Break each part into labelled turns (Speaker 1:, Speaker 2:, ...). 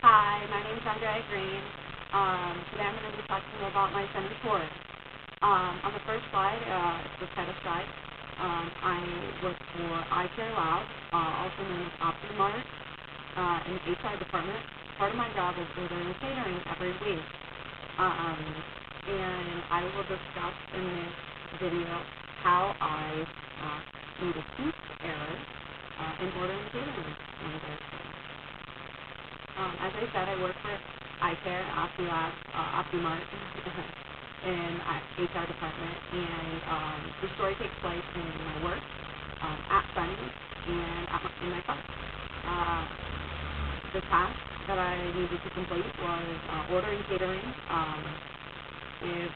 Speaker 1: Hi, my name is Andrea Green. Today I'm going to be talking about my Center Taurus. On the first slide, it's the Peta side. I work for iCare Lab, also known as OptiMart, in the HR department. Part of my job is ordering catering every week. And I will discuss in this video how I made a huge error in ordering catering on Thursday. As I said, I work for iCare, OptiLab, OptiMart in HR department, and the story takes place in my work, at Sunny's, and in my car. The task that I needed to complete was ordering catering. If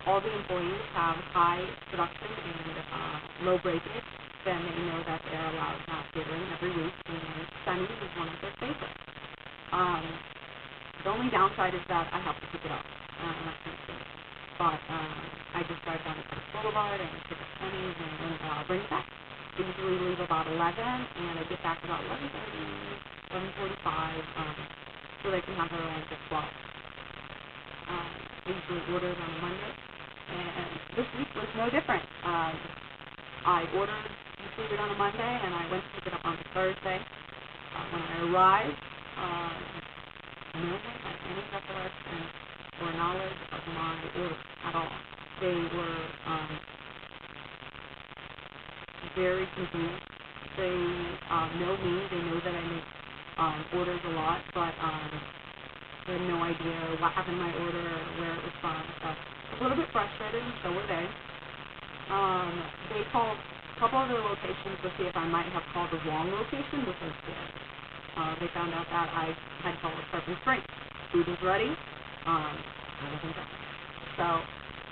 Speaker 1: all the employees have high production and low breakage, then they know that they're allowed to have catering every week, and Sunny's is one of their favorites. The only downside is that I have to pick it up, and that kind of thing. But I just drive down to Curtis Boulevard and pick up Sunny's and then bring it back. I usually leave about 11, and I get back about 11:30, 11:45, so they can have their lunch at 12. I usually order it on a Monday, and this week was no different. I ordered usually on a Monday, and I went to pick it up on a Thursday. When I arrived, no one had any recollection or knowledge of my order at all. They were very confused. They know me. They know that I make orders a lot, but they had no idea what happened to my order or where it was from. So I was a little bit frustrated, and so were they. They called a couple of their locations to see if I might have called the wrong location, which I did. They found out that I had called Tarpon Springs. Food was ready. I wasn't there. So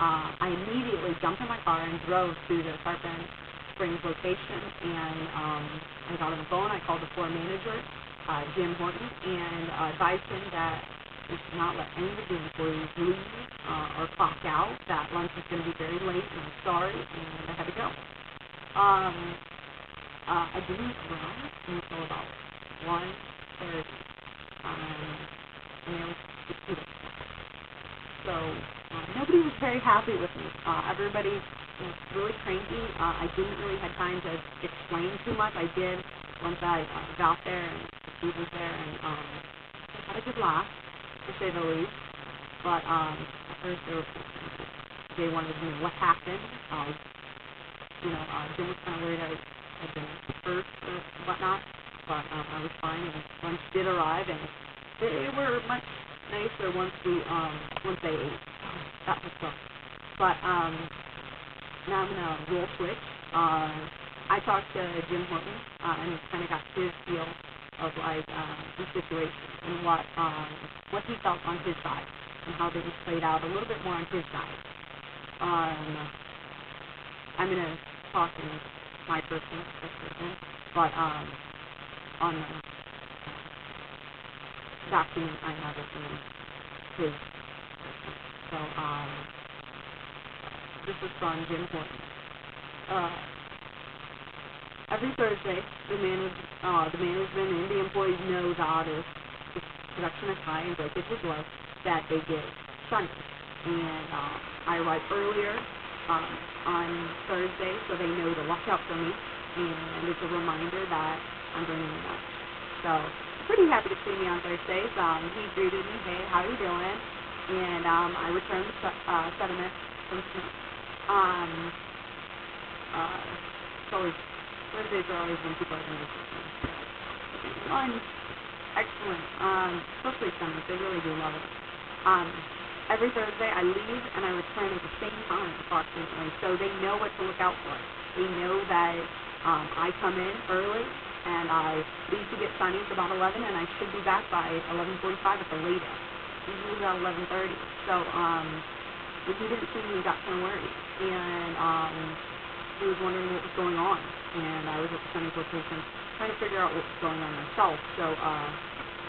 Speaker 1: I immediately jumped in my car and drove to the Tarpon Springs location, and I got on the phone. I called the floor manager, Jim Horton, and advised him that we should not let any of the employees leave or clock out, that lunch was going to be very late, and I'm sorry, and I had to go. I didn't arrive until about 1:30, and there was the student. So nobody was very happy with me. Everybody was really cranky. I didn't really have time to explain too much. I did once I got there and the food was there, and I had a good laugh, to say the least. But at first they wanted to know what happened. Jim was kind of worried I had been hurt or whatnot, but I was fine, and lunch did arrive, and they were much nicer once they ate. That was fun. But now I'm gonna roll switch. I talked to Jim Horton and kind of got his feel of like the situation and what he felt on his side and how things played out a little bit more on his side. I'm gonna talk in my personal perspective, but on the document I have it in his. So this is from Jim Horton. Every Thursday, the management and the employees know that if production is high and breakage is low, that they get Sunday. And I arrive earlier on Thursday, so they know to watch out for me, and it's a reminder that I'm bringing them up. So pretty happy to see me on Thursdays. He greeted me, hey, how you doing? And I returned the sediment from Smith. It's always, Thursdays are always when people are going to visit me. Fun, excellent, especially Sundays, they really do love it. Every Thursday I leave and I return at the same time approximately, so they know what to look out for. They know that I come in early and I leave to get Sunny's about 11, and I should be back by 11:45 at the latest. Usually about 11:30. So when he didn't see me, he got kind of worried, and he was wondering what was going on, and I was at the Sunny's location trying to figure out what was going on myself. So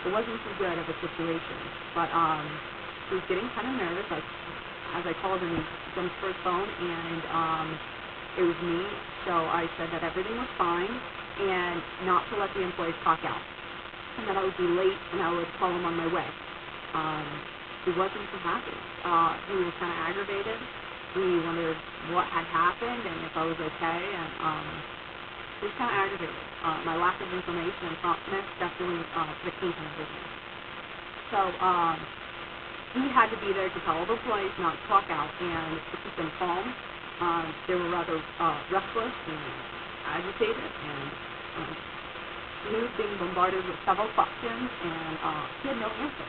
Speaker 1: it wasn't too good of a situation, but he was getting kind of nervous. As I called him, he jumped for his phone, and it was me. So I said that everything was fine and not to let the employees clock out. and that I would be late, and I would call him on my way. Um, he wasn't too happy. He was kind of aggravated. He wondered what had happened and if I was okay, and he was kind of aggravated. My lack of information and promptness definitely put a kink in everything. So he had to be there to tell all the employees not to talk out and to keep them calm. They were rather restless and agitated, and um, he was being bombarded with several questions, and he had no answer.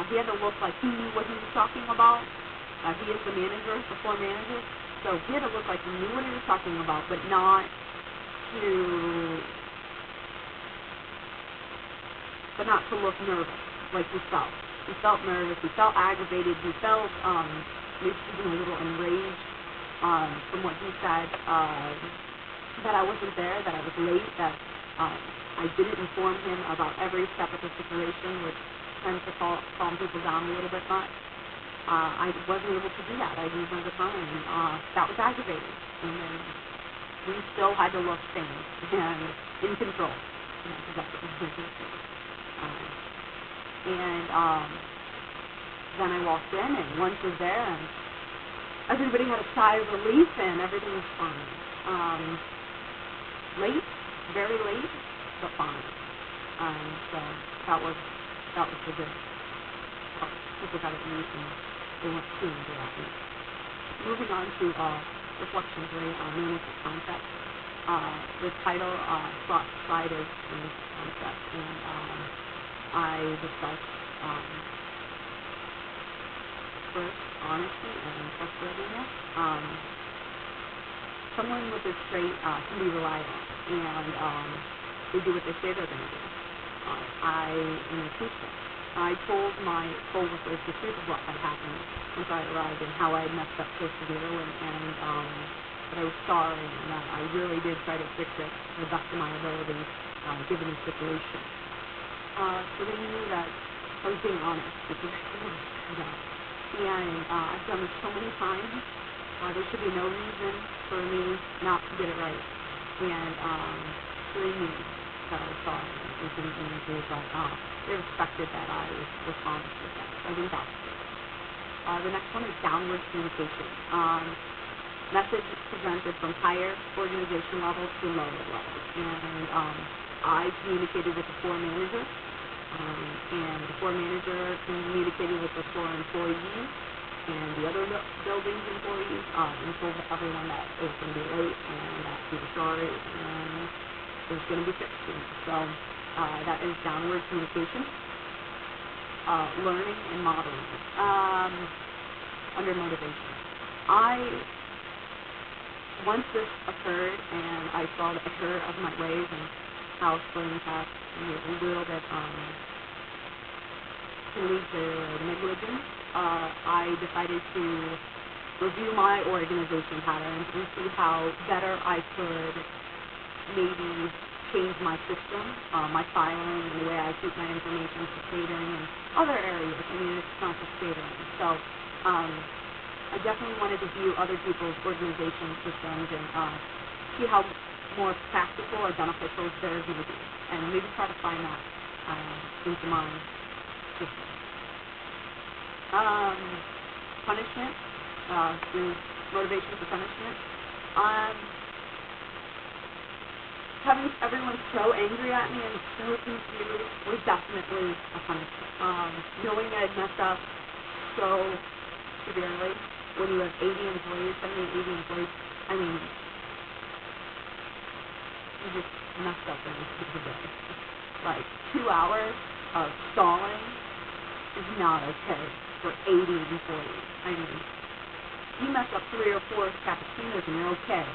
Speaker 1: He had to look like he knew what he was talking about. He is the manager, the floor manager, so he had to look like he knew what he was talking about, but to not to look nervous like he felt. He felt nervous. He felt aggravated. He felt maybe even a little enraged from what he said. That I wasn't there, that I was late, that I didn't inform him about every step of the situation, which tends to calm people down a little bit much. I wasn't able to do that. I didn't have the time, and that was aggravating. And then we still had to look sane and in control. That's what we do. And then I walked in, and lunch was there, and everybody had a sigh of relief, and everything was fine. Late, very late, but fine. So that was the good part. People got to eat, and they weren't too angry at me. Moving on to reflection 3, management concept. The title cited in this concept, and I discussed first honesty and trustworthiness. Someone with this trait can be relied on, and they do what they say they're going to do. I am a truthful. I told my coworkers the truth of what had happened once I arrived and how I had messed up so severely, and that I was sorry, and that I really did try to fix it to the best of my ability, given the situation. So they knew that I was being honest, which is really screwed up. And I've done this so many times. There should be no reason for me not to get it right. And so they knew that I was sorry and didn't mean to, but they respected that I was honest with them. So I think that's good. The next one is downward communication. Message presented from higher organization levels to lower levels. And I communicated with the floor manager, and the floor manager communicated with the floor employees and the other building's employees, and told everyone that it was going to be late and that we were sorry and it was going to be fixed soon. So that is downward communication. Learning and modeling. Under motivation. Once this occurred and I saw the error of my ways and how splitting tasks a little bit can lead to negligence, I decided to review my organization patterns and see how better I could maybe change my system, my filing, and the way I keep my information for catering and other areas. I mean, it's not just catering. So I definitely wanted to view other people's organization systems and see how more practical or beneficial theirs may be, and maybe try to find that into my system. Punishment, through motivation for punishment. Having everyone so angry at me and so confused was definitely a punishment. Knowing I had messed up so severely, when you have 80 employees, 70, 80 employees, I mean, you just messed up in a day. Like, 2 hours of stalling is not okay for 80 employees. I mean, you mess up 3 or 4 cappuccinos and you're okay.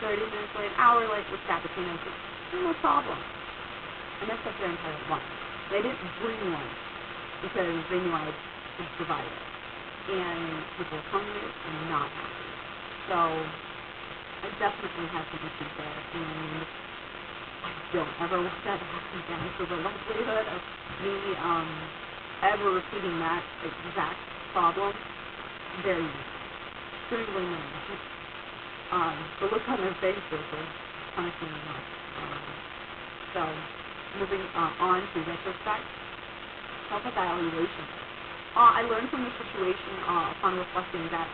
Speaker 1: 30 minutes late, an hour late with cappuccinos, no problem. I messed up their entire lunch. They didn't bring lunch because they knew I could provide it. And people were hungry and not happy. So I definitely had some issues there, and I don't ever want that to happen again. So the likelihood of me ever repeating that exact problem, very minimal, extremely minimal. The look on their faces was punishing enough. So moving on to retrospect, self-evaluation. I learned from the situation upon reflecting that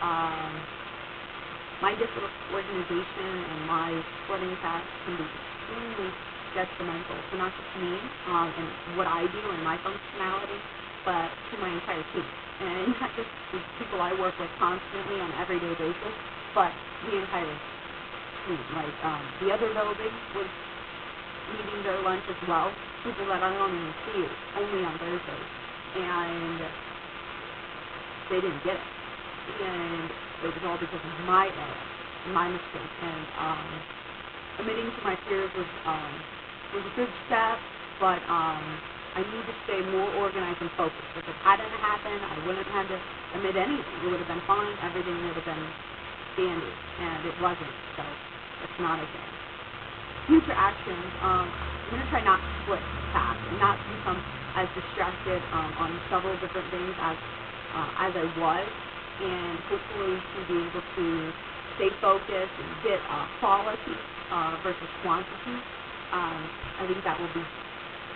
Speaker 1: my disorganization and my splitting tasks can be extremely detrimental to not just me and what I do and my functionality, but to my entire team. And not just the people I work with constantly on an everyday basis, but the entire team. Like the other building was eating their lunch as well. People that I don't even see only on Thursdays. And they didn't get it. And it was all because of my error, my mistake. And admitting to my fears was a good step, but I need to stay more organized and focused. If it hadn't happened, I wouldn't have had to admit anything. It would have been fine. Everything would have been dandy, and it wasn't. So it's not okay. Future actions, I'm going to try not to split tasks and not to become as distracted on several different things as I was, and hopefully to be able to stay focused and get quality versus quantity. I think that will be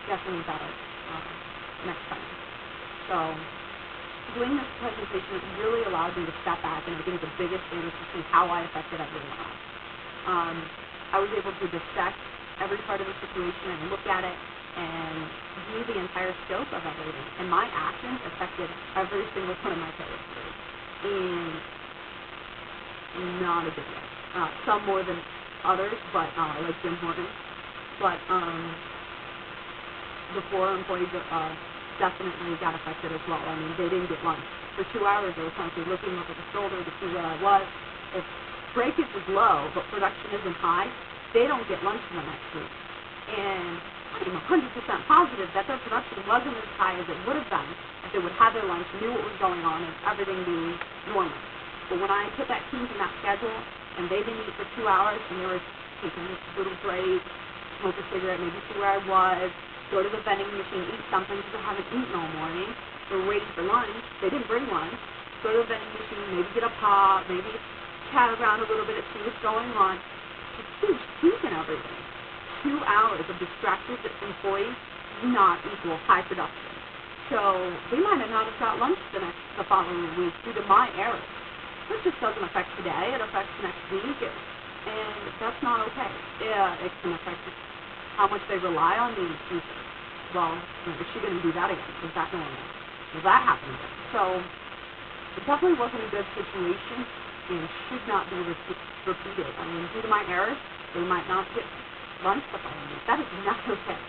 Speaker 1: definitely better next time. So doing this presentation really allowed me to step back, and I think the biggest thing is to see how I affected everyone else. I was able to dissect every part of the situation and look at it and view the entire scope of everything. And my actions affected every single one of my coworkers in not a good way. Some more than others, but like Jim Horton. But the floor employees definitely got affected as well. I mean, they didn't get lunch. For 2 hours, they were constantly looking over the shoulder to see where I was. If breakage is low, but production isn't high, they don't get lunch in the next week. And I'm 100% positive that their production wasn't as high as it would have been if they would have their lunch, knew what was going on, and everything being normal. But when I put that team in that schedule, and they didn't eat for 2 hours, and they were taking this little break, smoke a cigarette, maybe see where I was, go to the vending machine, eat something because I haven't eaten all morning. They were waiting for lunch. They didn't bring lunch. Go to the vending machine, maybe get a pop, maybe chat around a little bit and see what's going on. It's huge peak and everything. 2 hours of distracted employees does not equal high production. So they might have not have got lunch the following week due to my error. This just doesn't affect today. It affects next week, and that's not okay. Yeah, it can affect how much they rely on me in the future. Well, is she going to do that again? Is that normal? Will that happen again? So it definitely wasn't a good situation and should not be repeated. I mean, due to my errors, they might not get lunch the following week. That is not okay,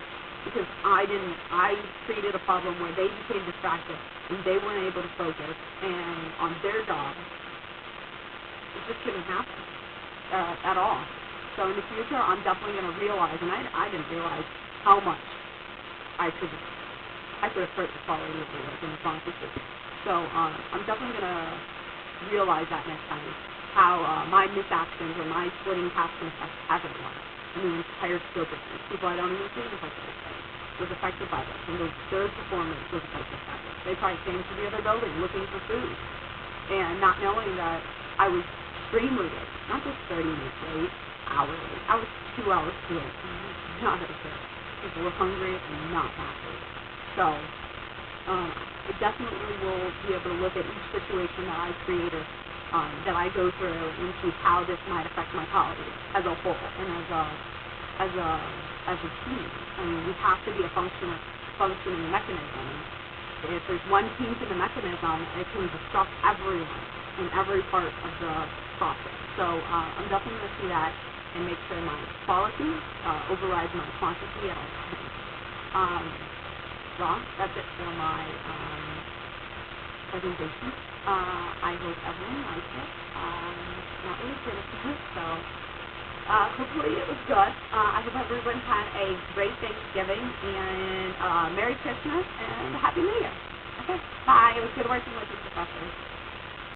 Speaker 1: because I created a problem where they became distracted and they weren't able to focus and on their job. It just shouldn't happen at all. So in the future, I'm definitely going to realize, and I didn't realize how much I could have hurt the quality of the work and the quantity. So I'm definitely going to realize that next time, how my misactions or my splitting tasks can affect everyone and the entire scope of things. People I don't even see was like this thing was affected by this, and their performance was affected by this. They probably came to the other building looking for food and not knowing that I was extremely late, not just 30 minutes late, hour late. I was 2 hours late. Not okay. People were hungry and not happy. So I definitely will be able to look at each situation that I created, that I go through, and see how this might affect my colleagues as a whole and as a team. I mean, we have to be a functioning mechanism. If there's one kink in the mechanism, it can disrupt everyone in every part of the process. So I'm definitely going to see that and make sure my quality overrides my quantity at all times. Well, that's it for my presentation. I hope everyone liked it. Not really critical, so hopefully it was good. I hope everyone had a great Thanksgiving and Merry Christmas and Happy New Year. Okay, bye. It was good working with you, Professor.